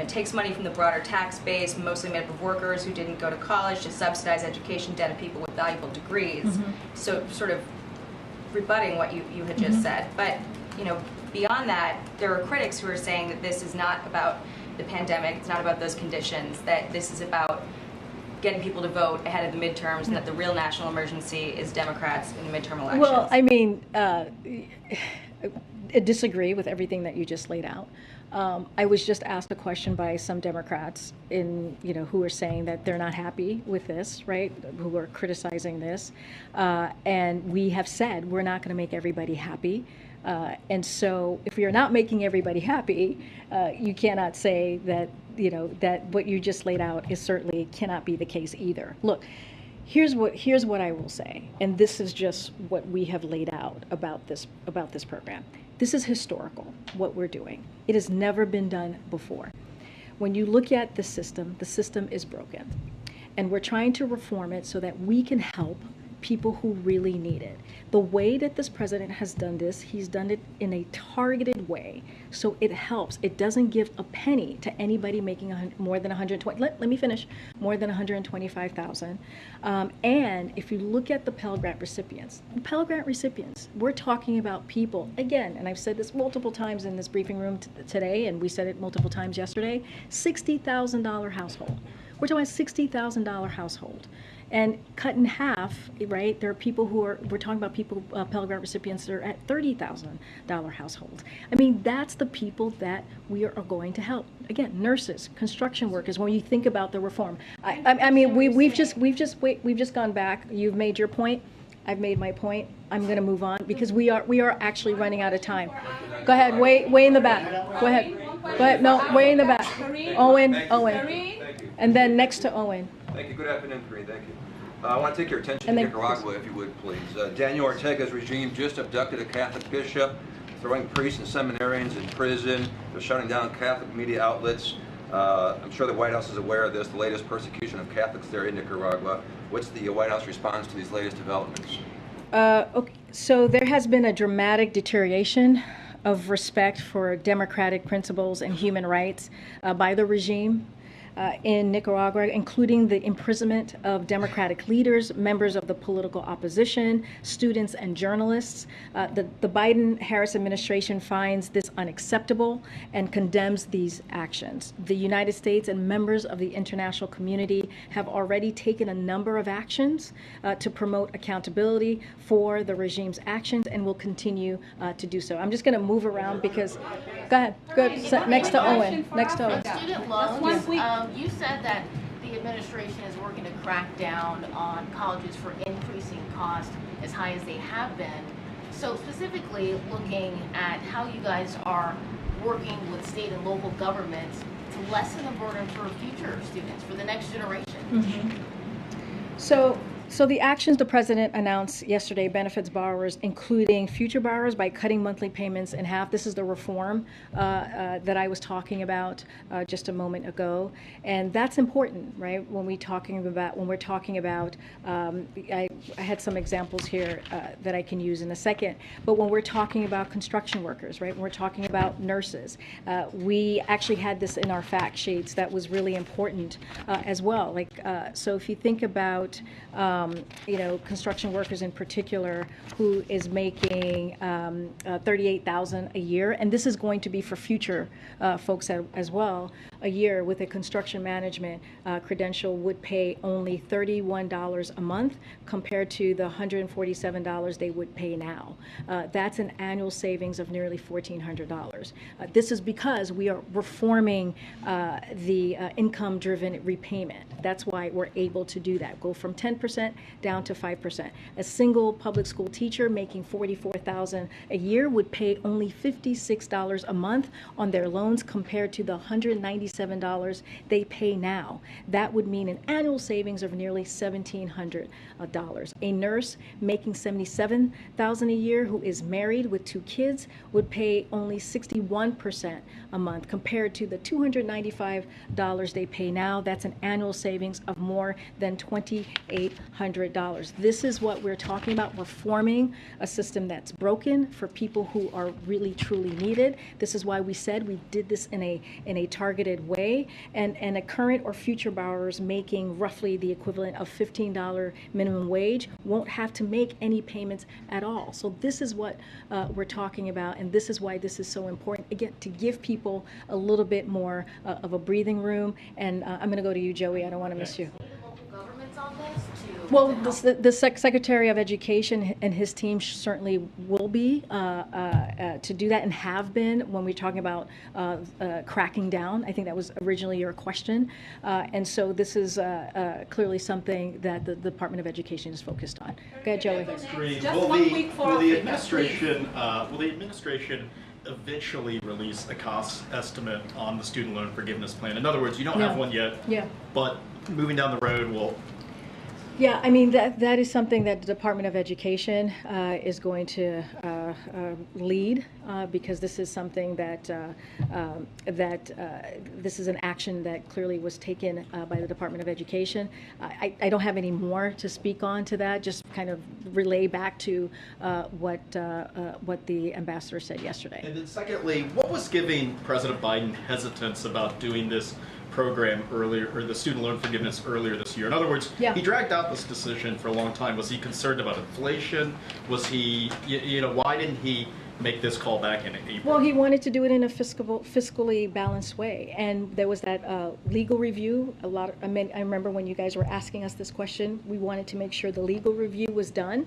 takes money from the broader tax base, mostly made up of workers who didn't go to college, to subsidize education debt of people with valuable degrees. So sort of rebutting what you had just said. But beyond that, there are critics who are saying that this is not about the pandemic, it's not about those conditions, that this is about getting people to vote ahead of the midterms, and that the real national emergency is Democrats in the midterm elections. Well, I mean, I disagree with everything that you just laid out. I was just asked a question by some Democrats who are saying that they're not happy with this, right? Who are criticizing this. And we have said we're not going to make everybody happy. And so if you're not making everybody happy, you cannot say that, that what you just laid out is certainly cannot be the case either. Look, here's what I will say, and this is just what we have laid out about this program. This is historical, what we're doing. It has never been done before. When you look at the system is broken. And we're trying to reform it so that we can help people who really need it. The way that this president has done this, he's done it in a targeted way, so it helps. It doesn't give a penny to anybody making more than 120. Let me finish. More than 125,000. And if you look at the Pell Grant recipients, we're talking about people again, and I've said this multiple times in this briefing room today, and we said it multiple times yesterday. $60,000 household. We're talking about $60,000 household. And cut in half, right? There are people we're talking about people, Pell Grant recipients that are at $30,000 households. I mean, that's the people that we are going to help. Again, nurses, construction workers. When you think about the reform, I mean, we've just gone back. You've made your point. I've made my point. I'm going to move on because we are actually running out of time. Go ahead, way in the back. Go ahead. No, way in the back. Owen. And then next to Owen. Thank you. Good afternoon, Karine. Thank you. I want to take your attention to Nicaragua, if you would, please. Daniel Ortega's regime just abducted a Catholic bishop, throwing priests and seminarians in prison. They're shutting down Catholic media outlets. I'm sure the White House is aware of this, the latest persecution of Catholics there in Nicaragua. What's the White House response to these latest developments? Okay. So there has been a dramatic deterioration of respect for democratic principles and human rights by the regime in Nicaragua, including the imprisonment of democratic leaders, members of the political opposition, students, and journalists. The Biden-Harris administration finds this unacceptable and condemns these actions. The United States and members of the international community have already taken a number of actions to promote accountability for the regime's actions and will continue to do so. I'm just going to move around because, go ahead, good. Next to Owen. Student loans, you said that the administration is working to crack down on colleges for increasing costs as high as they have been. So specifically looking at how you guys are working with state and local governments to lessen the burden for future students, for the next generation. So the actions the president announced yesterday benefits borrowers, including future borrowers, by cutting monthly payments in half. This is the reform that I was talking about just a moment ago, and that's important, right? When we're talking about, I had some examples here that I can use in a second. But when we're talking about construction workers, right? When we're talking about nurses, we actually had this in our fact sheets that was really important as well. So if you think about construction workers in particular, who is making $38,000 a year, and this is going to be for future folks as well. a year with a construction management credential would pay only $31 a month compared to the $147 they would pay now. That's an annual savings of nearly $1,400. This is because we are reforming the income-driven repayment. That's why we're able to do that. Go from 10% down to 5%. A single public school teacher making $44,000 a year would pay only $56 a month on their loans compared to the $197 they pay now. That would mean an annual savings of nearly $1,700. A nurse making $77,000 a year who is married with 2 kids would pay only 61% a month compared to the $295 they pay now. That's an annual savings of more than $2,800. This is what we're talking about, reforming a system that's broken for people who are really truly needed. This is why we said we did this in a targeted way, and a current or future borrowers making roughly the equivalent of $15 minimum wage won't have to make any payments at all. So this is what we're talking about, and this is why this is so important, again, to give people a little bit more of a breathing room. And I'm going to go to you, Joey. I don't want to miss you. Governments on this to Well, help? the Secretary of Education and his team certainly will be to do that, and have been when we're talking about cracking down. I think that was originally your question. And so this is clearly something that the Department of Education is focused on. Go ahead, Joey. Will the administration eventually release a cost estimate on the student loan forgiveness plan? In other words, you don't have one yet, but moving down the road will... Yeah, I mean, that is something that the Department of Education is going to lead, because this is something that this is an action that clearly was taken by the Department of Education. I don't have any more to speak on to that, just kind of relay back to what the ambassador said yesterday. And then secondly, what was giving President Biden hesitance about doing this program earlier, or the student loan forgiveness earlier this year? In other words, he dragged out this decision for a long time. Was he concerned about inflation? Was he, why didn't he make this call back in April? Well, he wanted to do it in a fiscally balanced way, and there was that legal review. I remember when you guys were asking us this question, we wanted to make sure the legal review was done.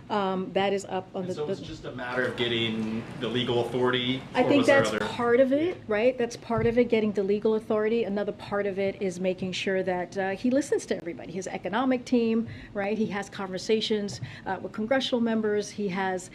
That is up on so it's just a matter of getting the legal authority? I think that's part of it, right? That's part of it, getting the legal authority. Another part of it is making sure that he listens to everybody. His economic team, right? He has conversations with congressional members. He has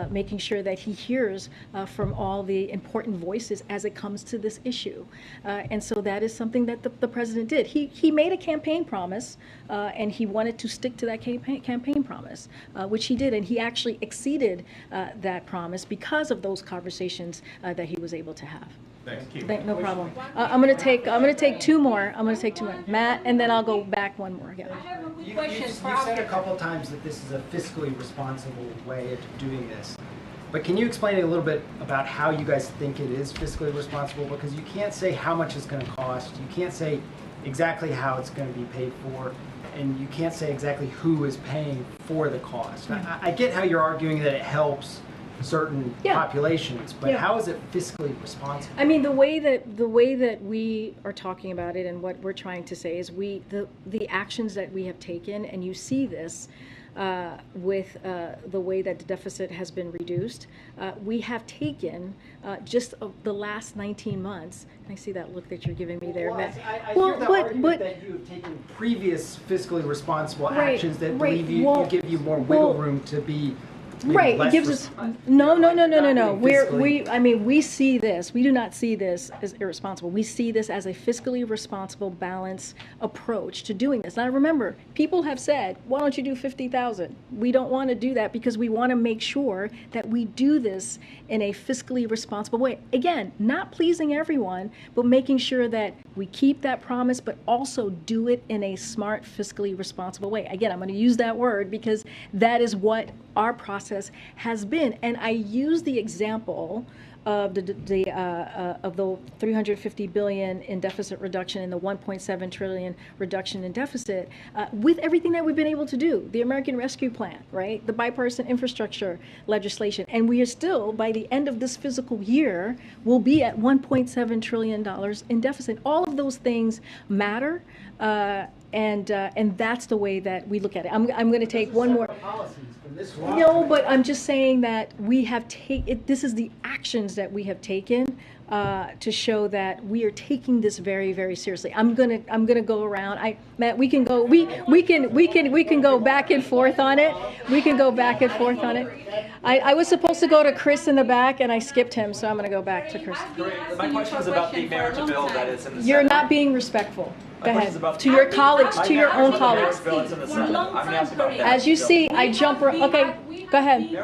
making sure that he hears from all the important voices as it comes to this issue. And so that is something that the president did. He made a campaign promise, and he wanted to stick to that campaign promise, which he did, and he actually exceeded that promise because of those conversations that he was able to have. Thank you. No problem. I'm going to take two more. Matt, and then I'll go back one more. Yeah. I have a question. You've said a couple times that this is a fiscally responsible way of doing this. But can you explain a little bit about how you guys think it is fiscally responsible? Because you can't say how much it's going to cost. You can't say exactly how it's going to be paid for. And you can't say exactly who is paying for the cost. I get how you're arguing that it helps certain populations, but how is it fiscally responsible? I mean, the way that we are talking about it and what we're trying to say is the actions that we have taken, and you see this with the way that the deficit has been reduced. We have taken just the last 19 months. I see that look that you're giving me there, Matt. I hear the argument that you have taken previous fiscally responsible actions that give you more wiggle room to be Right, it gives us no. We see this. We do not see this as irresponsible. We see this as a fiscally responsible, balanced approach to doing this. Now, remember, people have said, "Why don't you do 50,000?" We don't want to do that because we want to make sure that we do this in a fiscally responsible way. Again, not pleasing everyone, but making sure that we keep that promise, but also do it in a smart, fiscally responsible way. Again, I'm going to use that word because that is what our process has been. And I use the example of the 350 billion in deficit reduction and the 1.7 trillion reduction in deficit, with everything that we've been able to do, the American Rescue Plan, right, the bipartisan infrastructure legislation, and we are still, by the end of this fiscal year, will be at $1.7 trillion in deficit. All of those things matter. And that's the way that we look at it. I'm going to take one more. No, but I'm just saying that we have this is the actions that we have taken to show that we are taking this very, very seriously. I'm gonna go around. Matt, we can go go back and forth on it. We can go back and forth on it. I was supposed to go to Chris in the back and I skipped him, so I'm gonna go back to Chris. My question is about the marriage bill that is in the Senate. You're not being respectful. Go ahead. To your colleagues, to your own colleagues. As you see, I jump. Okay, go ahead. Go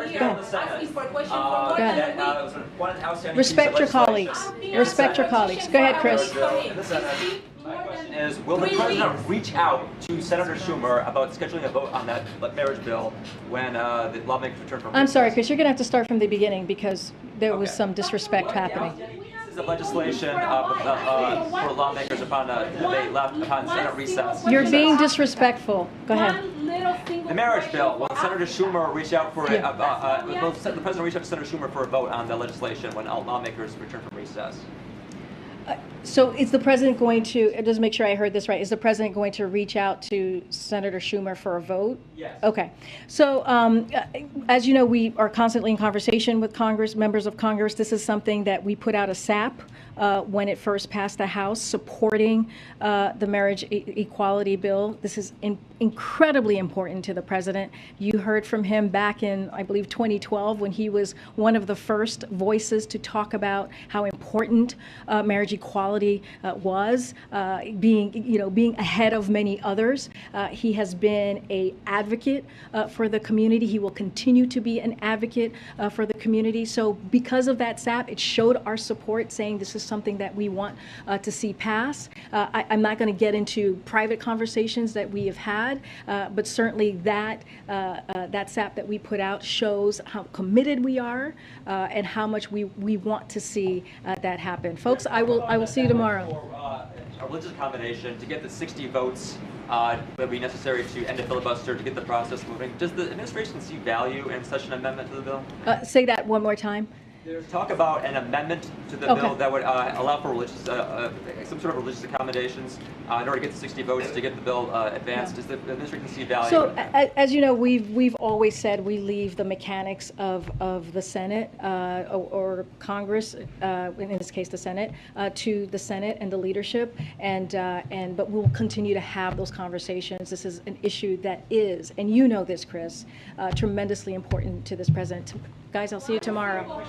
ahead. Respect your colleagues. Respect your colleagues. Go ahead, Chris. My question is, will the president reach out to Senator Schumer about scheduling a vote on that marriage bill when the lawmakers return from recess? I'm sorry, Chris. You're going to have to start from the beginning because there was some disrespect happening. Of legislation for lawmakers upon debate left upon Senate recess. You're being disrespectful. Go ahead. The marriage bill. Will Senator Schumer reach out for will the president reach out to Senator Schumer for a vote on the legislation when lawmakers return from recess? So is the president going to, just make sure I heard this right, is the president going to reach out to Senator Schumer for a vote? Yes. Okay. So as you know, we are constantly in conversation with Congress, members of Congress. This is something that we put out a SAP when it first passed the House, supporting the marriage equality bill. This is incredibly important to the president. You heard from him back in, I believe, 2012, when he was one of the first voices to talk about how important marriage equality was, being ahead of many others. He has been an advocate for the community. He will continue to be an advocate for the community. So because of that SAP, it showed our support, saying this is something that we want to see pass. I'm not going to get into private conversations that we have had, but certainly that SAP that we put out shows how committed we are and how much we want to see that happen. Folks, I will see you tomorrow. A religious accommodation to get the 60 votes that would be necessary to end a filibuster to get the process moving. Does the administration see value in such an amendment to the bill? Say that one more time. There's talk about an amendment to the bill that would allow for religious, some sort of religious accommodations in order to get the 60 votes to get the bill advanced. Does the administration see value? So, as you know, we've always said we leave the mechanics of the Senate or Congress, in this case the Senate, to the Senate and the leadership, but we'll continue to have those conversations. This is an issue that is, and you know this, Chris, tremendously important to this president. Guys, I'll see you tomorrow.